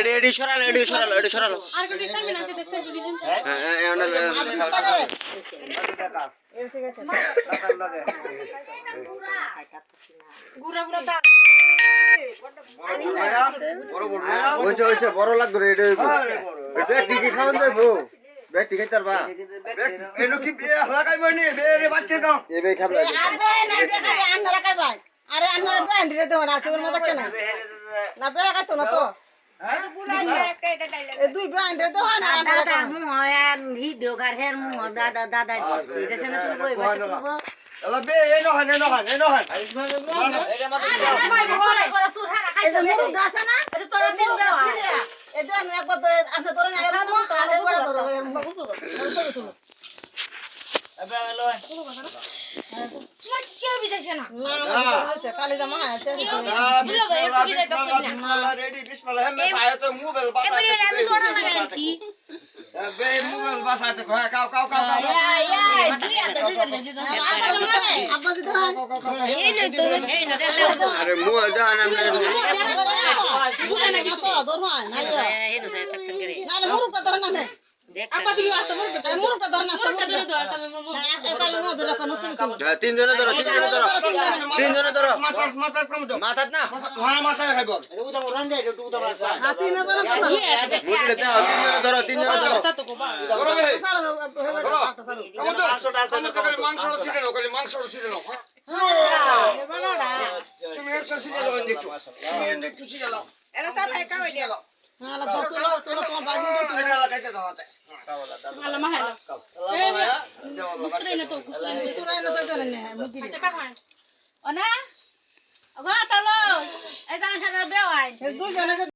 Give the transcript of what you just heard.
এডি সরালো আর condition Mina আছে দেখছেন condition গুড়া গুড়া দা ওইছে বড় লাগবে রে এটা টিকি খাওয়ান দেবো ব্যাগ টিকি তারবা এনো কি লাগাইব নি বে রে বাচ্চা দাও এবে খাবে আর বে না দেখাই আন্না রাখাই ভাই আরে আন্না ব্যান্ড রে দেও না কেউ মত কেন না বে রাখাই তো না তো এই দুই ব্যান্ড রে দেও না আন্না দাদা মু আর ভিডিও কার মু দাদা দাদা এটা সেনা তুই কই বসে করব এলা বে এনো হান এই যে মুরু গাছ না এটা তোরা দিন দাও এই যে আমি একবার আপনি তোরা না এর মো আরে বড় ধরো বুঝছো এবে লয় তোমার কি কেউ বিদেছে না না কালি জামা আছে দিলো ভাই একটু বিদেছে না রেডি বিসমিল্লাহ হে পায়ে তো মোবাইল বাতা এবারে আমি তোরা লাগাইছি বে মোবাইল বাসাতে কাও দুই হাতে দুই আব্বা যদি এই নই তো এই না আরে মু জান আমরা দরমান না এই তো টাক করে না মুরু পা ধর না দেখ আপা তুমি আসতে মরবে মুরু পা ধর না মুরবে ধরে তুমি একালে নো ধরে কোন চুল তিন জনে ধরো তিন জনে ধরো মাথা কম দাও মাথাত না তোমার মাথা খাইব হাতি না ধরে কথা মুটে দাও তিন জনে ধরো করো বে কম তো মাংস ছিড়ে নাও খালি মাংস ছিড়ে নাও তুমি একটু ছিড়ে নাও দেখো তুমি একটু ছিড়ে নাও এরা সব একা হই গেল না তোলো তোমার বাজু এটা লাগাইতে দাও হাতে আল্লাহ মাহাল মুস্ত্রি না তো তুরা না তো জানেন না মুদি আচ্ছা কা খান ওনা আবা তালো এই দান খানা বেওয়াই দুই জনে